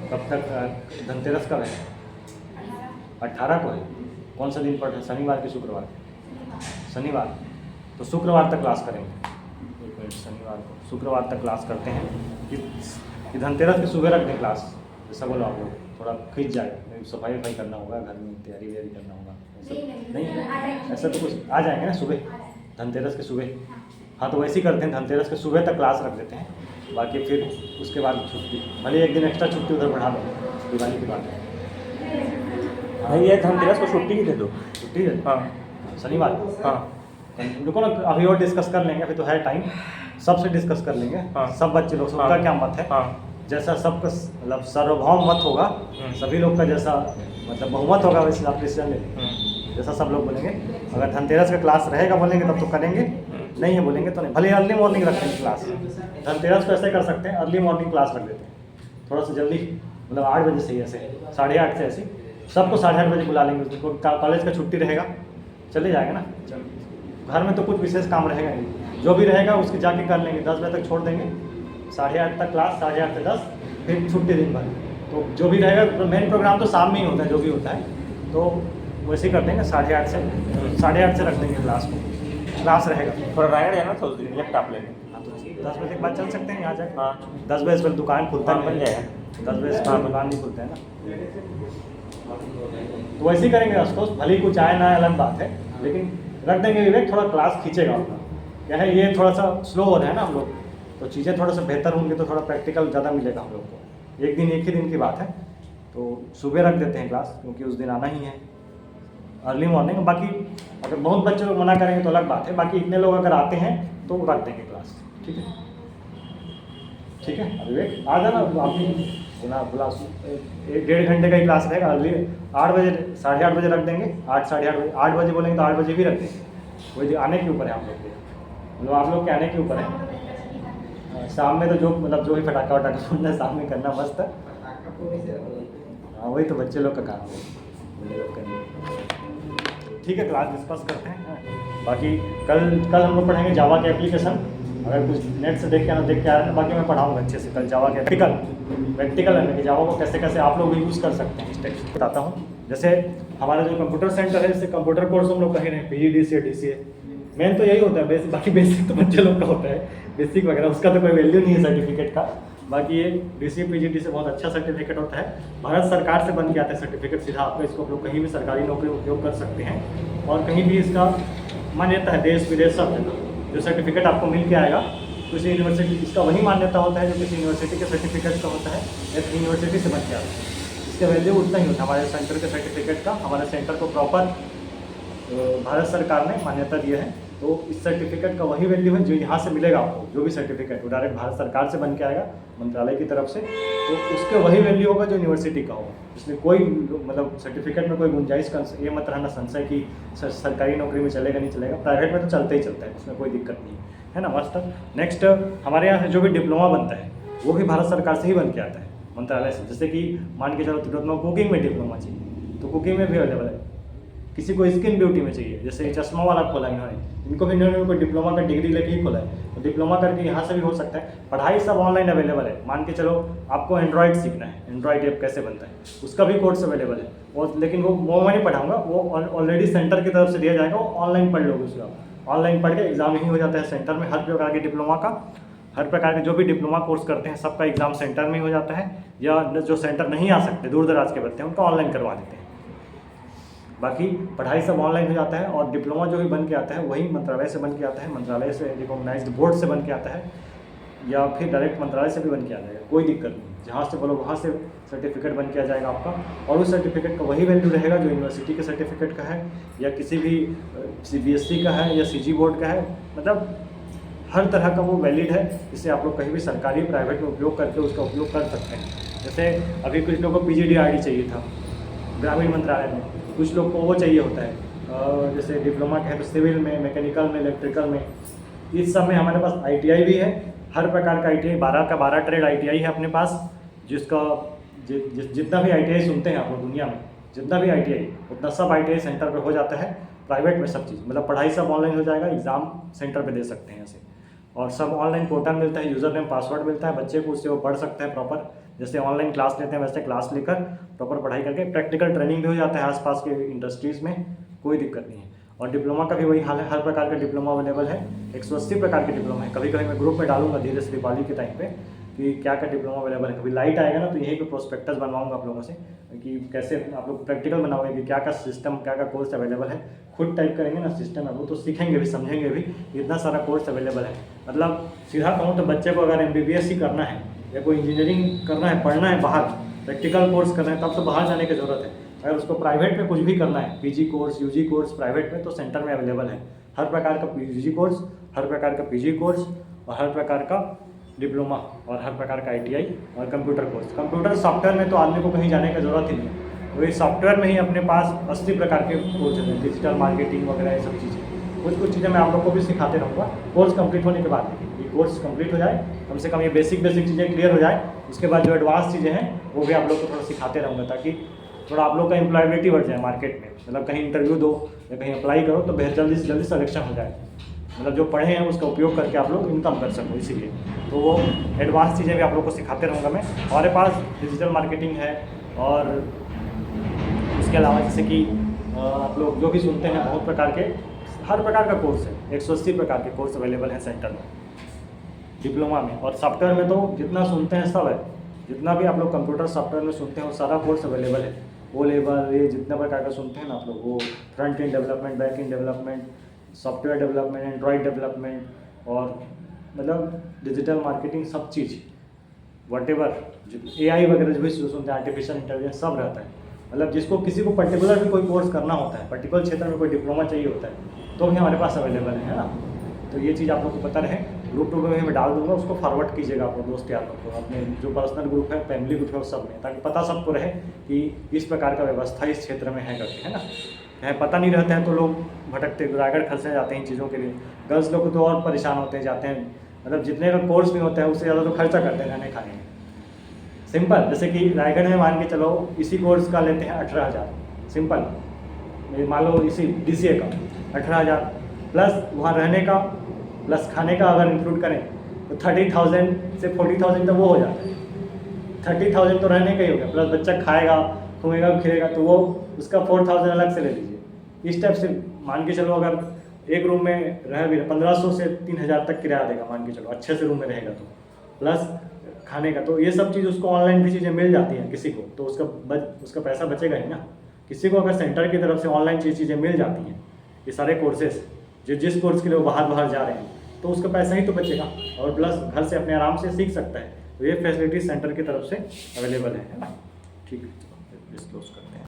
कब तक धनतेरस कब है? 18 को है। कौन सा दिन पड़ता है, शनिवार कि शुक्रवार? शनिवार। तो शुक्रवार तक क्लास करेंगे। एक मिनट, शनिवार को शुक्रवार तक क्लास करते हैं कि धनतेरस की सुबह रख दें क्लास, जैसा बोलो आप लोग, थोड़ा खींच जाएगा, सफाई वफाई करना होगा, घर में तैयारी वैयारी करना होगा। नहीं ऐसा तो कुछ आ जाएंगे ना सुबह, धनतेरस के सुबह। हाँ तो वैसे ही करते हैं, धनतेरस के सुबह तक क्लास रख देते हैं, बाकी फिर उसके बाद छुट्टी, भले एक दिन एक्स्ट्रा छुट्टी उधर बढ़ा दो, दिवाली के बाद। नहीं ये धनतेरस को छुट्टी ही दे दो। छुट्टी है हाँ शनिवार को। हाँ रुको ना, अभी और डिस्कस कर लेंगे, अभी तो है टाइम, सबसे डिस्कस कर लेंगे। हाँ। सब बच्चे लोग, सबका क्या मत है, हाँ जैसा सबका मतलब सार्वभौम मत होगा, सभी लोग का जैसा मतलब बहुमत होगा वैसे आप डिसीजन ले लेंगे, जैसा सब लोग बोलेंगे। अगर धनतेरस का क्लास रहेगा बोलेंगे तब तो करेंगे, नहीं है बोलेंगे तो नहीं। भले अर्ली मॉर्निंग रखते हैं क्लास, धनतेरस को ऐसे कर सकते हैं, अर्ली मॉर्निंग क्लास रख देते हैं, थोड़ा सा जल्दी, मतलब 8 बजे से ही, ऐसे 8:30 से ऐसे सबको 8:30 बजे बुला लेंगे। उसको कॉलेज का छुट्टी रहेगा, चले जाएगा ना, घर में तो कुछ विशेष काम रहेगा नहीं, जो भी रहेगा उसके जाके कर लेंगे। 10 बजे तक छोड़ देंगे, 8:30 तक क्लास, 8:30 से 10, फिर छुट्टी दिन भर। तो जो भी रहेगा, मेन प्रोग्राम तो शाम में ही होता है, जो भी होता है तो वैसे ही कर देंगे। 8:30 से रख देंगे क्लास को, क्लास रहेगा। थोड़ा रायगढ़ जाना था उस दिन, लैपटॉप लेने। हाँ तो 10 बजे के बाद चल सकते हैं यहाँ जाकर। हाँ 10 बजे से दुकान खुलता हाँ, है, बन जाएगा। 10 बजे से दुकान नहीं खुलता है ना, तो वैसे ही करेंगे उसको, भले ही कुछ आए ना अलग बात है, लेकिन रख देंगे। विवेक थोड़ा क्लास खींचेगा अपना, क्या है ये थोड़ा सा स्लो हो रहा है ना हम लोग, तो चीज़ें थोड़ा सा बेहतर होंगी तो थोड़ा प्रैक्टिकल ज़्यादा मिलेगा हम लोग को। एक दिन, एक ही दिन की बात है, तो सुबह रख देते हैं क्लास, क्योंकि उस दिन आना ही है अर्ली मॉर्निंग। बाकी अगर बहुत बच्चे लोग मना करेंगे तो अलग बात है, बाकी इतने लोग अगर आते हैं तो रख देंगे क्लास, ठीक है? ठीक है विवेक, आ जाना आप ही, बुला 1-1.5 घंटे का ही क्लास रहेगा। अर्ली 8 बजे, 8:30 बजे रख देंगे, 8, 8:30 बजे, 8 बजे बोलेंगे तो 8 बजे भी रख देंगे। वही आने के ऊपर है आप लोग के, मतलब आप लोग के आने के ऊपर है। शाम में तो जो मतलब जो भी फटाका वटाका फोड़ना है शाम में करना मस्त है। हाँ वही तो बच्चे लोग का काम है, बड़े लोग करेंगे। ठीक है, क्लास डिस्कस करते हैं। बाकी कल हम लोग पढ़ेंगे जावा के एप्लीकेशन, अगर कुछ नेट से देख के आया तो बाकी मैं पढ़ाऊँगा अच्छे से कल जावा के प्रैक्टिकल है कि जावा को कैसे कैसे आप लोग भी यूज़ कर सकते हैं, स्टेप्स बताता हूँ। जैसे हमारा जो कंप्यूटर सेंटर है, जैसे कंप्यूटर कोर्स हम लोग कहीं नहीं, PGDCA DCA मेन तो यही होता है, बेसिक, बाकी बेसिक तो बच्चे लोग का होता है, बेसिक वगैरह उसका तो कोई वैल्यू नहीं है सर्टिफिकेट का। बाकी ये DCA PGD से बहुत अच्छा सर्टिफिकेट होता है, भारत सरकार से बन के आता है सर्टिफिकेट सीधा आपको। इसको आप लोग कहीं भी सरकारी नौकरी में उपयोग कर सकते हैं, और कहीं भी इसका मान्यता है, देश विदेश सब जगह जो सर्टिफिकेट आपको मिल के आएगा, किसी यूनिवर्सिटी इसका वही मान्यता होता है जो किसी यूनिवर्सिटी के सर्टिफिकेट का होता है, या यूनिवर्सिटी से बन के आता है। इसका वैल्यू उतना ही होता है हमारे सेंटर के सर्टिफिकेट का। हमारे सेंटर को प्रॉपर भारत सरकार ने मान्यता दी है, तो इस सर्टिफिकेट का वही वैल्यू है जो यहाँ से मिलेगा आपको। जो भी सर्टिफिकेट वो डायरेक्ट भारत सरकार से बन के आएगा, मंत्रालय की तरफ से, तो उसके वही वैल्यू होगा जो यूनिवर्सिटी का होगा। इसमें कोई मतलब सर्टिफिकेट में कोई गुंजाइश का ये मत रहना संशय कि सरकारी नौकरी में चलेगा नहीं चलेगा, प्राइवेट में तो चलता ही चलता है, उसमें कोई दिक्कत नहीं है ना। मस्त। नेक्स्ट, हमारे यहाँ जो भी डिप्लोमा बनता है वो भी भारत सरकार से ही बन के आता है, मंत्रालय से। जैसे कि मान के चलो तिलोत्तमा कुकिंग में डिप्लोमा चाहिए तो कुकिंग में भी अवेलेबल है। किसी को स्किन ब्यूटी में चाहिए, जैसे चश्मा वाला खोला इन्होंने, इनको भी इन्होंने कोई डिप्लोमा का डिग्री लेके ही खोला है, तो डिप्लोमा करके यहाँ से भी हो सकता है। पढ़ाई सब ऑनलाइन अवेलेबल है। मान के चलो आपको एंड्रॉइड सीखना है, एंड्रॉइड ऐप कैसे बनता है, उसका भी कोर्स अवेलेबल है। और लेकिन वो मैं नहीं पढ़ाऊँगा, वो ऑलरेडी सेंटर की तरफ से दिया जाएगा, वो ऑनलाइन पढ़ लोगे उसका। ऑनलाइन पढ़ के एग्जाम ही हो जाता है सेंटर में। हर प्रकार के डिप्लोमा का, हर प्रकार के जो भी डिप्लोमा कोर्स करते हैं सबका एग्जाम सेंटर में ही हो जाता है, या जो सेंटर नहीं आ सकते, दूर दराज के बच्चे हैं, उनका ऑनलाइन करवा देते हैं। बाकी पढ़ाई सब ऑनलाइन हो जाता है, और डिप्लोमा जो भी बन के आता है वही मंत्रालय से बन के आता है, मंत्रालय से रिकॉग्नाइज्ड बोर्ड से बन के आता है, या फिर डायरेक्ट मंत्रालय से भी बन के आ जाएगा, कोई दिक्कत नहीं। जहाँ से बोलो वहाँ से सर्टिफिकेट बन के आ जाएगा आपका, और उस सर्टिफिकेट का वही वैल्यू रहेगा जो यूनिवर्सिटी के सर्टिफिकेट का है, या किसी भी CBSE का है, या CG बोर्ड का है। मतलब हर तरह का वो वैलिड है, जिससे आप लोग कहीं भी सरकारी प्राइवेट में उपयोग करके उसका उपयोग कर सकते हैं। जैसे अभी कुछ लोगों को PGDRD चाहिए था ग्रामीण मंत्रालय में, कुछ लोग को वो चाहिए होता है, जैसे डिप्लोमा के है तो सिविल में, मैकेनिकल में, इलेक्ट्रिकल में। इस सब में हमारे पास ITI भी है, हर प्रकार का ITI, 12 का 12 ट्रेड ITI है अपने पास, जिसका जितना भी ITI सुनते हैं आप लोग दुनिया में, जितना भी ITI उतना सब ITI सेंटर पे हो जाता है। प्राइवेट में सब चीज़, मतलब पढ़ाई सब ऑनलाइन हो जाएगा, एग्ज़ाम सेंटर पे दे सकते हैं ऐसे, और सब ऑनलाइन पोर्टल मिलता है, यूज़र नेम पासवर्ड मिलता है बच्चे को, उससे वो पढ़ सकता है प्रॉपर। जैसे ऑनलाइन क्लास लेते हैं वैसे क्लास लेकर प्रॉपर पढ़ाई करके प्रैक्टिकल ट्रेनिंग भी हो जाता है आसपास के इंडस्ट्रीज़ में, कोई दिक्कत नहीं है। और डिप्लोमा का भी वही हाल है, हर प्रकार का डिप्लोमा अवेलेबल है, 180 प्रकार के डिप्लोमा है। कभी कभी मैं ग्रुप में डालूंगा धीरे से दिवाली के टाइम पे कि क्या क्या डिप्लोमा अवेलेबल है। कभी लाइट आएगा ना तो यहीं पे प्रोस्पेक्टस बनवाऊंगा आप लोगों से कि कैसे आप लोग प्रैक्टिकल बनाओगे कि क्या क्या सिस्टम क्या क्या कोर्स अवेलेबल है। खुद टाइप करेंगे ना सिस्टम है वो तो सीखेंगे भी समझेंगे भी, इतना सारा कोर्स अवेलेबल है। मतलब सीधा कहूँ तो बच्चे को अगर MBBS ही करना है या कोई इंजीनियरिंग करना है, पढ़ना है बाहर, प्रैक्टिकल कोर्स करना है, तब तो बाहर जाने की ज़रूरत है। अगर उसको प्राइवेट में कुछ भी करना है, PG course UG course private में, तो सेंटर में अवेलेबल है हर प्रकार का UG कोर्स, हर प्रकार का PG कोर्स और हर प्रकार का डिप्लोमा और हर प्रकार का ITI और कंप्यूटर कोर्स। कंप्यूटर सॉफ्टवेयर में तो आदमी को कहीं जाने की ज़रूरत ही नहीं है, वही सॉफ्टवेयर में ही अपने पास 80 प्रकार के कोर्स हैं, डिजिटल मार्केटिंग वगैरह ये सब चीज़ें। कुछ चीज़ें मैं आप लोग को भी सिखाते रहूँगा कोर्स कंप्लीट होने के बाद। ये कोर्स कंप्लीट हो जाए, कम से कम ये बेसिक चीज़ें क्लियर हो जाए, उसके बाद जो एडवांस चीज़ें हैं वो भी आप लोग को थोड़ा सिखाते रहूँगा ताकि थोड़ा आप लोग का एम्प्लॉयबिलिटी बढ़ जाए मार्केट में। मतलब कहीं इंटरव्यू दो या कहीं अप्लाई करो तो जल्दी से जल्दी सिलेक्शन हो जाए, मतलब जो पढ़े हैं उसका उपयोग करके आप लोग इनकम कर सको। इसीलिए तो वो एडवांस चीज़ें भी आप लोग को सिखाते रहूँगा मैं। हमारे पास डिजिटल मार्केटिंग है और उसके अलावा जैसे कि आप लोग जो भी सुनते हैं बहुत प्रकार के हर प्रकार का कोर्स है, 180 प्रकार के कोर्स अवेलेबल हैं सेंटर में डिप्लोमा में। और सॉफ्टवेयर में तो जितना सुनते हैं सब है, जितना भी आप लोग कंप्यूटर सॉफ्टवेयर में सुनते हैं वो सारा कोर्स अवेलेबल है। वो लेवल ये जितने प्रकार का सुनते हैं ना आप लोग, वो front end development, back and development, software development, Android development और मतलब डिजिटल मार्केटिंग, सब चीज़ वटेवर AI वगैरह जो भी सुनते हैं, आर्टिफिशियल इंटेलिजेंस सब रहता है। मतलब जिसको किसी को पर्टिकुलर भी कोई कोर्स करना होता है, पर्टिकुलर क्षेत्र में कोई डिप्लोमा चाहिए होता है तो भी हमारे पास अवेलेबल है ना। तो ये चीज़ आप लोग को पता रहे। ग्रुप में मैं डाल दूंगा, उसको फॉरवर्ड कीजिएगा अपने दोस्त यार लोग को, अपने जो पर्सनल ग्रुप है, फैमिली ग्रुप है, सब में, ताकि पता सबको रहे कि इस प्रकार का व्यवस्था इस क्षेत्र में है करके, है ना। कहीं पता नहीं रहता है तो लोग भटकते रायगढ़ खलसे जाते हैं इन चीज़ों के लिए। गर्ल्स लोग तो और परेशान होते हैं, जाते हैं, मतलब जितने का कोर्स भी होता है उससे ज़्यादा तो खर्चा करते हैं रहने खाने में। सिंपल, जैसे कि रायगढ़ में मान के चलो इसी कोर्स का लेते हैं 18,000 सिंपल, मान लो इसी DCA का 18,000 प्लस वहाँ रहने का प्लस खाने का अगर इंक्लूड करें तो 30,000 से 40,000 तक वो हो जाता है। 30,000 तो रहने का ही हो गया, प्लस बच्चा खाएगा घूमेगा फिरेगा तो वो उसका 4,000 अलग से ले लीजिए। इस टाइप से मान के चलो अगर एक रूम में रह भी 1500 से 3,000 तक किराया देगा, मान के चलो अच्छे से रूम में रहेगा तो, प्लस खाने का। तो ये सब चीज़ उसको ऑनलाइन भी चीज़ें मिल जाती हैं किसी को, तो उसका पैसा बचेगा ही ना। किसी को अगर सेंटर की तरफ से ऑनलाइन चीज़ें मिल जाती हैं, ये सारे कोर्सेज जिस कोर्स के लिए वो बाहर जा रहे हैं, तो उसका पैसा ही तो बचेगा और प्लस घर से अपने आराम से सीख सकता है। तो ये फैसिलिटी सेंटर की तरफ से अवेलेबल है ना। ठीक है, डिस्क्लोज करते हैं।